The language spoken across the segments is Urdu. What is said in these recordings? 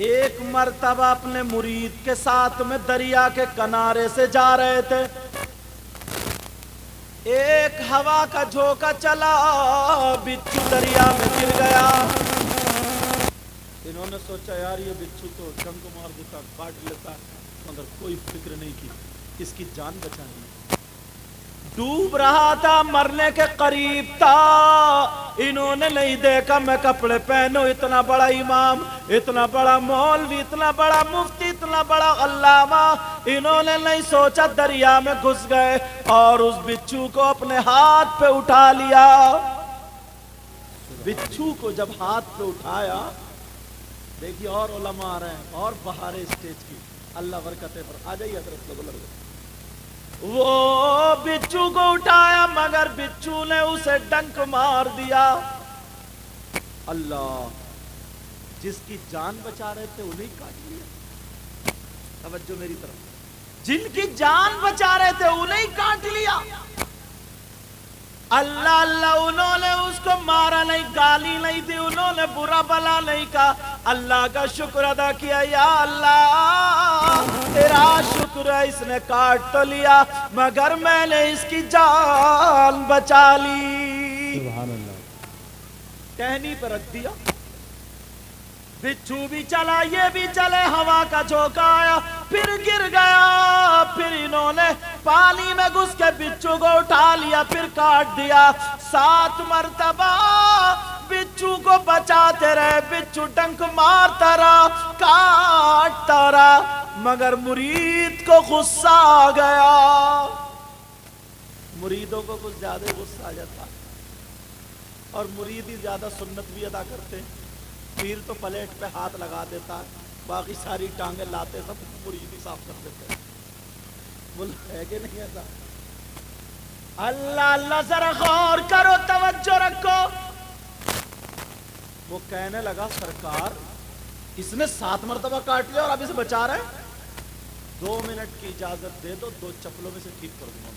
ایک مرتبہ اپنے مرید کے ساتھ میں دریا کے کنارے سے جا رہے تھے، ایک ہوا کا جھونکا چلا، بچھو دریا میں گر گیا۔ انہوں نے سوچا یار یہ بچھو تو ڈنک مار دیتا، کاٹ لیتا، مگر کوئی فکر نہیں کی، اس کی جان بچانی۔ ڈوب رہا تھا، مرنے کے قریب تھا، انہوں نے نہیں دیکھا میں کپڑے پہنوں، اتنا بڑا امام، اتنا بڑا مولوی، اتنا بڑا مفتی، اتنا بڑا علامہ، انہوں نے نہیں سوچا، دریا میں گھس گئے اور اس بچھو کو اپنے ہاتھ پہ اٹھا لیا۔ بچھو کو جب ہاتھ پہ اٹھایا، دیکھیے اور علماء آ رہے ہیں اور بہارے اسٹیج کی، اللہ برکتیں پر آ جائیے حضرت لوگ لگ۔ وہ بچھو کو اٹھایا مگر بچھو نے اسے ڈنک مار دیا۔ اللہ، جس کی جان بچا رہے تھے انہیں کاٹ لیا۔ توجہ میری طرف، جن کی جان بچا رہے تھے انہیں کاٹ لیا۔ اللہ اللہ، انہوں نے اس کو مارا نہیں، گالی نہیں دی، انہوں نے برا بلا نہیں کہا، اللہ کا شکر ادا کیا، یا اللہ تیرا شکر ہے، اس نے کاٹ تو لیا مگر میں نے اس کی جان بچا لی۔ سبحان اللہ۔ ٹہنی پر رکھ دیا، بچھو بھی چلا، یہ بھی چلے، ہوا کا جھونکا آیا، پھر گر گیا، پھر انہوں نے پانی میں گھس کے بچھو کو اٹھا لیا، پھر کاٹ دیا۔ 7 مرتبہ بچھو کو بچاتے رہے، بچھو ڈنک مارتا رہا، کاٹتا رہا، مگر مرید کو غصہ آ گیا۔ مریدوں کو کچھ زیادہ غصہ آ جاتا، اور مرید ہی زیادہ سنت بھی ادا کرتے، پیر تو پلیٹ پہ ہاتھ لگا دیتا، باقی ساری ٹانگیں لاتے، سب مرید ہی صاف کر دیتے۔ ملک ہے کہ نہیں ایسا؟ اللہ اللہ، ذرا غور کرو، توجہ رکھو۔ وہ کہنے لگا سرکار اس نے 7 مرتبہ کاٹ لیا اور اب اسے بچا رہے ہیں، 2 منٹ کی اجازت دے دو، 2 چپلوں میں سے ٹھیک کر دوں،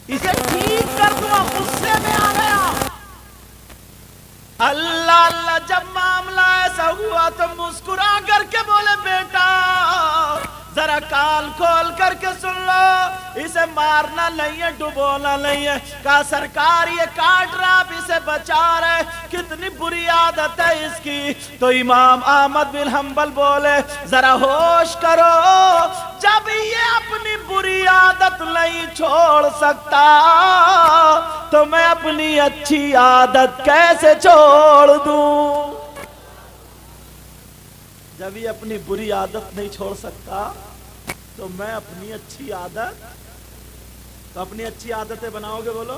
اسے ٹھیک کر دوں۔ غصے میں آ گیا۔ اللہ اللہ، جب معاملہ ایسا ہوا تو مسکرا کر کے بولے بیٹا ذرا کان کھول کر کے سن لو، اسے مارنا نہیں ہے، ڈبونا نہیں ہے۔ کہا سرکار یہ کاٹ رہا، اب اسے بچا رہے، کتنی بری عادت ہے اس کی۔ تو امام احمد بن حنبل بولے ذرا ہوش کرو، جب یہ اپنی بری عادت نہیں چھوڑ سکتا تو میں اپنی اچھی عادت کیسے چھوڑ دوں؟ جب یہ اپنی بری عادت نہیں چھوڑ سکتا تو میں اپنی اچھی عادت، تو اپنی اچھی عادتیں بناؤ گے بولو؟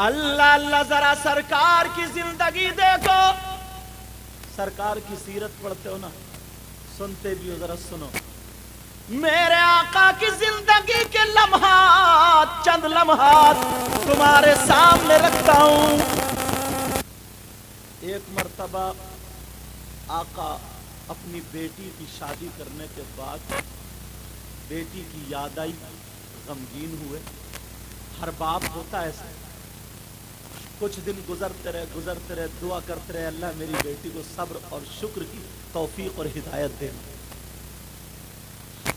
اللہ اللہ، ذرا سرکار کی زندگی دیکھو، سرکار کی سیرت پڑھتے ہو نا، سنتے بھی ہو، ذرا سنو۔ میرے آقا کی زندگی کے لمحات، چند لمحات تمہارے سامنے رکھتا ہوں۔ ایک مرتبہ آقا اپنی بیٹی کی شادی کرنے کے بعد بیٹی کی یاد آئی، غمگین ہوئے۔ ہر باپ ہوتا ہے ایسا، کچھ دن گزرتے رہے، دعا کرتے رہے اللہ میری بیٹی کو صبر اور شکر کی توفیق اور ہدایت دے۔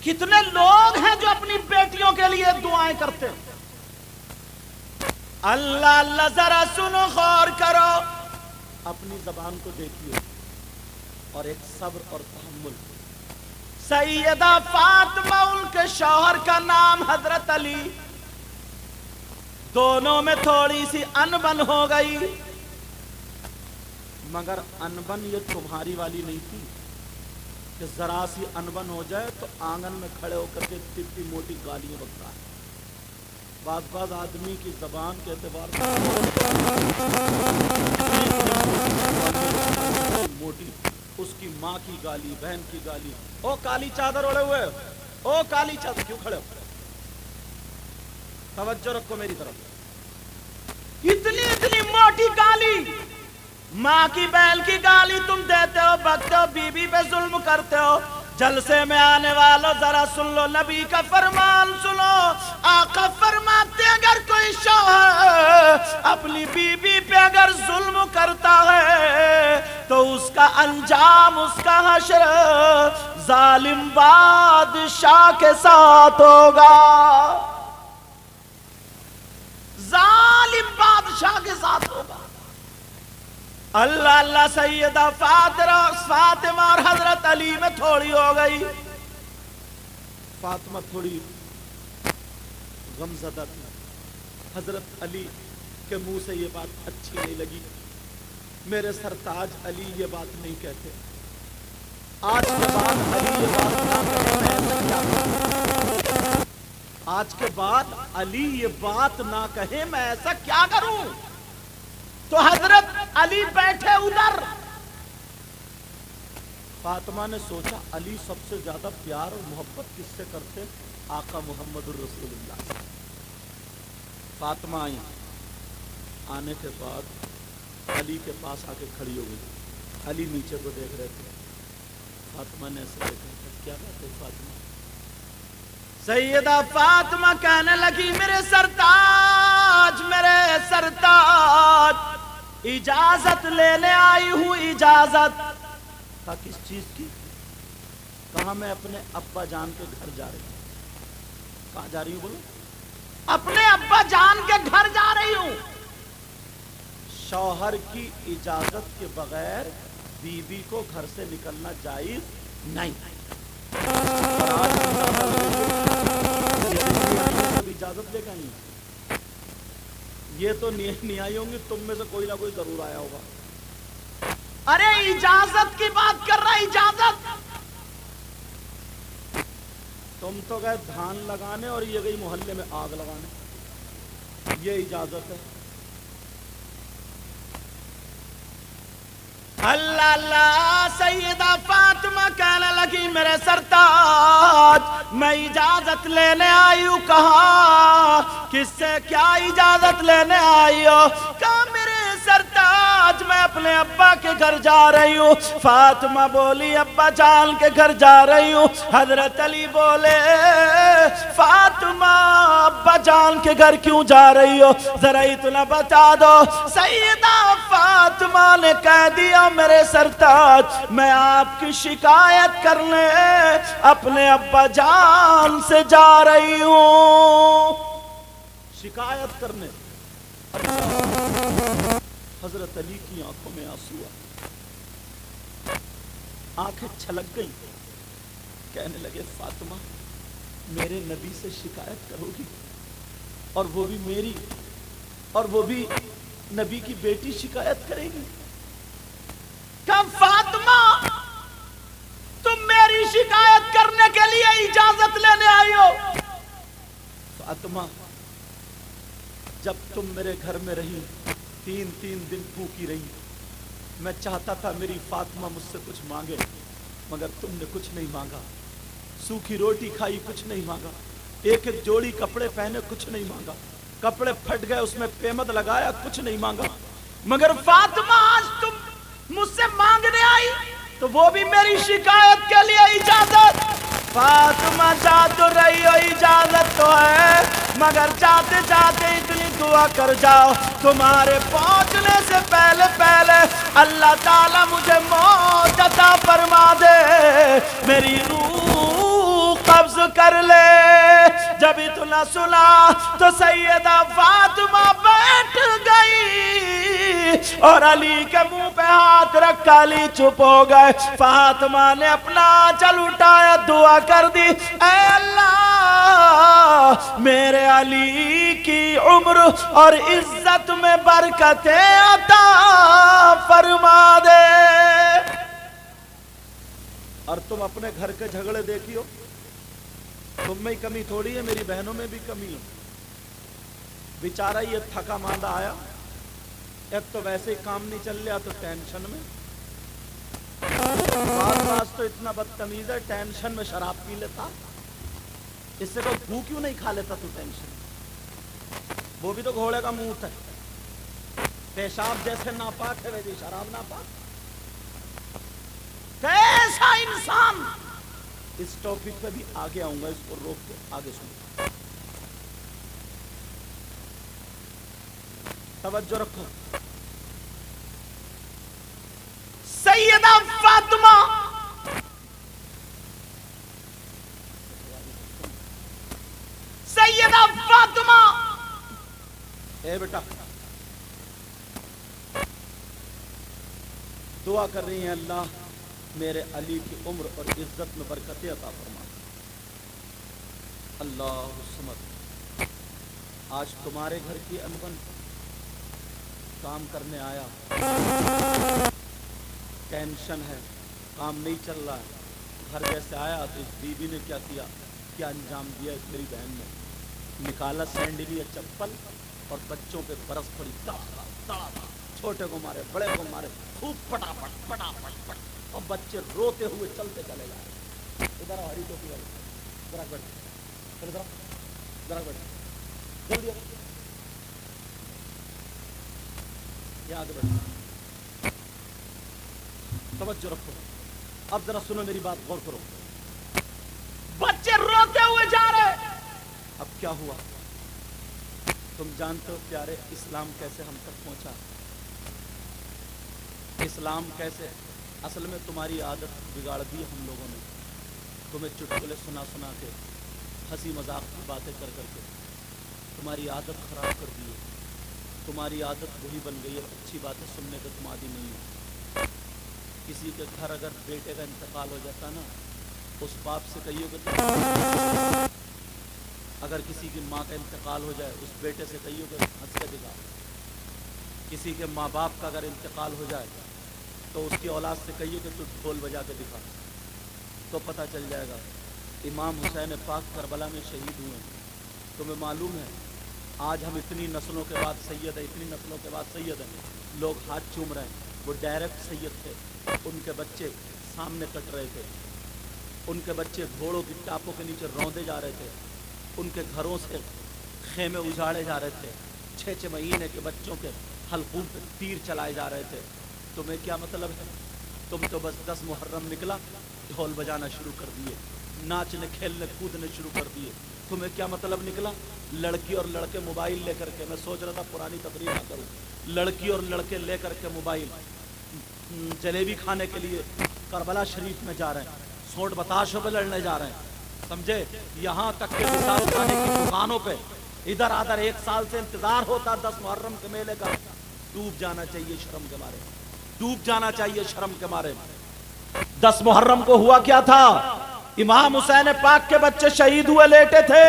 کتنے لوگ ہیں جو اپنی بیٹیوں کے لیے دعائیں کرتے ہیں۔ اللہ اللہ، ذرا سنو، غور کرو، اپنی زبان کو دیکھیے اور ایک صبر اور تحمل۔ سیدہ فاطمہ، ان کے شوہر کا نام حضرت علی، دونوں میں تھوڑی سی انبن ہو گئی، مگر انبن یہ تمہاری والی نہیں تھی کہ ذرا سی انبن ہو جائے تو آنگن میں کھڑے ہو کر کے اتنی موٹی گالیاں بکتا ہے۔ بعض آدمی کی زبان کے اعتبار سے موٹی، اس کی ماں کی گالی، بہن کی گالی، او کالی چادر اوڑے ہوئے، او کالی چادر کیوں کھڑے ہو؟ توجہ رکھو میری طرف۔ اتنی موٹی گالی، ماں کی بہن کی گالی تم دیتے ہو، بکتے ہو، بیوی پہ ظلم کرتے ہو، جلسے میں آنے والوں ذرا سن لو نبی کا فرمان سنو. آقا فرماتے اگر کوئی شوہر اپنی بیوی پہ اگر ظلم کرتا ہے تو اس کا انجام اس کا حشر ظالم بادشاہ کے ساتھ ہوگا. ظالم بادشاہ کے ساتھ ہوگا. اللہ اللہ سیدہ فاطمہ اور حضرت علی میں تھوڑی ہو گئی. فاطمہ تھوڑی غمزدہ تھی. حضرت علی کے منہ سے یہ بات اچھی نہیں لگی. میرے سرتاج علی یہ بات نہیں کہتے. آج کے بعد علی یہ بات آج کے بعد علی یہ بات نہ کہے میں ایسا کیا کروں. تو حضرت علی بیٹھے ادھر. فاطمہ نے سوچا علی سب سے زیادہ پیار اور محبت کس سے کرتے؟ آقا محمد الرسول اللہ. فاطمہ آئی. آنے کے بعد علی کے پاس آ کے کھڑی ہو گئی. علی نیچے کو دیکھ رہے تھے. فاطمہ نے ایسے دیکھا. کیا بات ہے فاطمہ؟ سیدہ فاطمہ کہنے لگی میرے سرتاج اجازت لینے آئی ہوں. اجازت کا کس چیز کی؟ کہاں میں اپنے ابا جان کے گھر جا رہی ہوں. کہاں جا رہی ہوں بولو؟ اپنے ابا جان کے گھر جا رہی ہوں. شوہر کی اجازت کے بغیر بیوی کو گھر سے نکلنا جائز نہیں. اجازت لے کے آئی. یہ تو نہیں آئی ہوں گی. تم میں سے کوئی نہ کوئی ضرور آیا ہوگا. ارے اجازت کی بات کر رہا. اجازت تم تو گئے دھان لگانے اور یہ گئی محلے میں آگ لگانے. یہ اجازت ہے؟ اللہ اللہ. سیدہ فاطمہ کہنے لگی میرے سرتاج میں اجازت لینے آئی ہوں. کہا کس سے کیا اجازت لینے آئی ہو؟ کہا میرے سرتاج میں اپنے ابا کے گھر جا رہی ہوں. فاطمہ بولی ابا جان کے گھر جا رہی ہوں. حضرت علی بولے فاطمہ ابا جان کے گھر کیوں جا رہی ہو؟ ذرا اتنا بتا دو. سیدہ فاطمہ نے کہہ دیا میرے سرتاج میں آپ کی شکایت کرنے اپنے ابا جان سے جا رہی ہوں. شکایت کرنے. حضرت علی کی آنکھوں میں آنسو آئے. آنکھیں چھلک گئیں. کہنے لگے فاطمہ میرے نبی سے شکایت کرو گی اور وہ بھی میری اور وہ بھی نبی کی بیٹی شکایت کرے گی؟ کہ فاطمہ تم میری شکایت کرنے کے لیے اجازت لینے آئی ہو؟ فاطمہ جب تم میرے گھر میں رہی 3 دن بھوکی رہی. میں چاہتا تھا میری فاطمہ مجھ سے کچھ مانگے مگر تم نے کچھ نہیں مانگا. سوکھی روٹی کھائی کچھ نہیں مانگا. ایک جوڑی کپڑے پہنے کچھ نہیں مانگا. کپڑے پھٹ گئے اس میں پیمد لگایا کچھ نہیں مانگا. مگر فاطمہ آج تم مجھ سے مانگنے آئی تو وہ بھی میری شکایت کے لیے اجازت. فاطمہ جا تو رہی ہو اجازت تو ہے مگر جاتے جاتے اتنی دعا کر جاؤ تمہارے پہنچنے سے پہلے اللہ تعالیٰ مجھے موت عطا فرما دے. میری روح قبض کر لے. جب اتنا سنا تو سیدہ فاطمہ بیٹھ گئی اور علی کے منہ پہ ہاتھ رکھا. علی چپ ہو گئے. فاطمہ نے اپنا آنچل اٹھایا دعا کر دی اے اللہ میرے علی کی عمر اور عزت میں برکتیں عطا فرما دے. اور تم اپنے گھر کے جھگڑے دیکھیو. تم میں ہی کمی تھوڑی ہے میری بہنوں میں بھی کمی ہے. بیچارہ یہ تھکا ماندہ آیا. ایک تو ویسے ہی کام نہیں چل رہا تو ٹینشن میں. بعض تو اتنا بدتمیز ہے ٹینشن میں شراب پی لیتا. اس سے کوئی بھو کیوں نہیں کھا لیتا تو ٹینشن. وہ بھی تو گھوڑے کا منہ ہے. پیشاب جیسے ناپاک ہے ویسے شراب ناپاک. کیسا انسان اس ٹاپک پہ بھی آگے آؤں گا، اس کو روک کے آگے سنو، توجہ رکھو۔ سیدہ فاطمہ سیدہ فاطمہ، اے بیٹا دعا کر رہی ہیں، اللہ میرے علی کی عمر اور عزت میں برکتیں عطا فرما۔ اللہ الصمد، آج تمہارے گھر کی انبن کام کرنے آیا، ٹینشن ہے، کام نہیں چل رہا ہے، گھر جیسے آیا تو اس بیوی نے کیا انجام دیا؟ اس میری بہن نے نکالا سینڈل یا چپل اور بچوں پہ برس پڑی، چھوٹے کو مارے، بڑے کو مارے، خوب پٹاپٹ پٹاپٹ، اور بچے روتے ہوئے چلتے چلے جائے۔ ادھر ہری ٹوپی والے، ذرا بیٹھ، ذرا بیٹھ، جلدی یہاں آگے بیٹھ، توجہ رکھو۔ اب ذرا سنو میری بات، غور کرو۔ بچے روتے ہوئے جا رہے، اب کیا ہوا؟ تم جانتے ہو پیارے، اسلام کیسے ہم تک پہنچا؟ اسلام کیسے؟ اصل میں تمہاری عادت بگاڑ دی ہم لوگوں نے، تمہیں چٹکلے سنا سنا کے، ہنسی مذاق کی باتیں کر کر کے تمہاری عادت خراب کر دی ہے۔ تمہاری عادت وہی بن گئی ہے، اچھی باتیں سننے کے تم عادی نہیں ہو۔ کسی کے گھر اگر بیٹے کا انتقال ہو جاتا نا، اس باپ سے کہیے کہ اگر کسی کی ماں کا انتقال ہو جائے، اس بیٹے سے کہیے کہ ہنس کے دکھا۔ کسی کے ماں باپ کا اگر انتقال ہو جائے تو اس کی اولاد سے کہیے کہ تو ڈھول بجا کے دکھا، تو پتہ چل جائے گا۔ امام حسین پاک کربلا میں شہید ہوئے، تمہیں معلوم ہے آج ہم اتنی نسلوں کے بعد سید ہیں، اتنی نسلوں کے بعد سید ہیں، لوگ ہاتھ چوم رہے ہیں۔ وہ ڈائریکٹ سید تھے، ان کے بچے سامنے کٹ رہے تھے، ان کے بچے گھوڑوں کی ٹاپوں کے نیچے روندے جا رہے تھے، ان کے گھروں سے خیمے اجاڑے جا رہے تھے، 6 مہینے کے بچوں کے حلقوں پہ تیر چلائے جا رہے تھے۔ تمہیں کیا مطلب ہے؟ تم تو بس 10 محرم نکلا ڈھول بجانا شروع کر دیے، ناچنے کھیلنے کودنے شروع کر دیے۔ تمہیں کیا مطلب نکلا؟ لڑکی اور لڑکے موبائل لے کر کے، میں سوچ رہا تھا پرانی تقریر نہ کروں، لڑکی اور لڑکے لے کر کے موبائل جلیبی کھانے کے لیے کربلا شریف میں جا رہے ہیں، سوٹ بتاشوں پہ لڑنے جا رہے ہیں، سمجھے؟ یہاں تک کہ مثال کھانے کی دکانوں پہ ادھر ادھر 1 سال سے انتظار ہوتا 10 محرم کے میلے کا۔ ڈوب جانا چاہیے شرم کے مارے، ڈوب جانا چاہیے شرم کے مارے۔ 10 محرم کو ہوا کیا تھا؟ امام حسین پاک کے بچے شہید ہوئے لیٹے تھے۔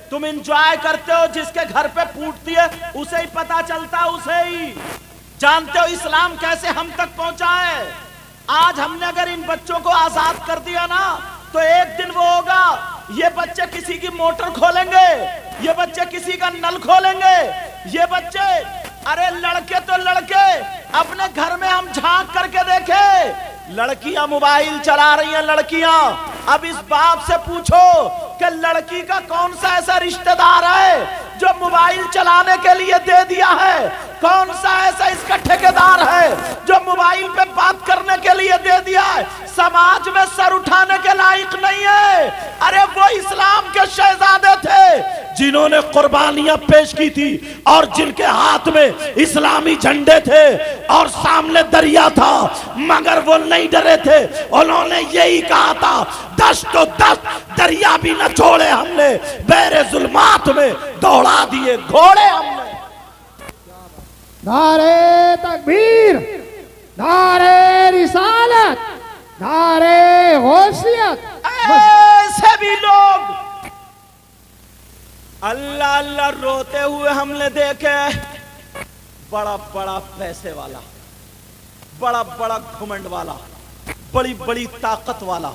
تم انجوائے کرتے ہو، جس کے گھر پہ پھوٹتی ہے اسے ہی پتا چلتا، اسے ہی جانتے ہو اسلام کیسے ہم تک پہنچا ہے۔ آج ہم نے اگر ان بچوں کو آزاد کر دیا نا، تو ایک دن وہ ہوگا، یہ بچے کسی کی موٹر کھولیں گے، یہ بچے کسی کا نل کھولیں گے، یہ بچے، ارے لڑکے تو لڑکے، اپنے گھر میں ہم جھانک کر کے دیکھیں، لڑکیاں موبائل چلا رہی ہیں، لڑکیاں۔ اب اس باپ سے پوچھو کہ لڑکی کا کون سا ایسا رشتہ دار ہے جو موبائل چلانے کے لیے دے دیا ہے؟ کون سا ایسا اس کا ٹھیکیدار ہے جو موبائل پہ بات کرنے کے لیے دے دیا ہے؟ سماج میں سر اٹھانے کے لائق نہیں ہے۔ ارے وہ اسلام کے شہزادے تھے جنہوں نے قربانیاں پیش کی تھی، اور جن کے ہاتھ میں اسلامی جھنڈے تھے اور سامنے دریا تھا، مگر وہ نہیں ڈرے تھے۔ انہوں نے یہی کہا تھا، دشت و دشت دریا بھی نہ چھوڑے ہم نے، بحر ظلمات میں دوڑا دیے گھوڑے ہم نے۔ نعرے تکبیر، نعرے رسالت، نعرے غوثیت۔ ایسے بھی لوگ اللہ اللہ روتے ہوئے ہم نے دیکھے، بڑا بڑا پیسے والا، بڑا بڑا گھمنڈ والا، بڑی بڑی طاقت والا،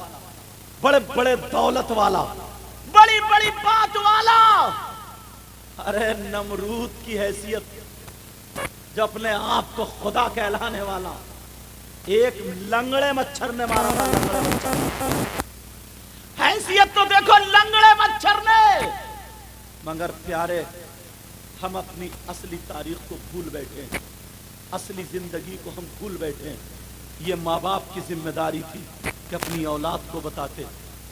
بڑے بڑے دولت والا، بڑی بڑی بات والا، ارے نمرود کی حیثیت جو اپنے آپ کو خدا کہلانے والا، ایک لنگڑے مچھر نے مارا تھا، لنگڑے مچھر، حیثیت تو دیکھو لنگڑے مچھر نے۔ مگر پیارے، ہم اپنی اصلی تاریخ کو بھول بیٹھے ہیں، اصلی زندگی کو ہم بھول بیٹھے ہیں۔ یہ ماں باپ کی ذمہ داری تھی کہ اپنی اولاد کو بتاتے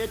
1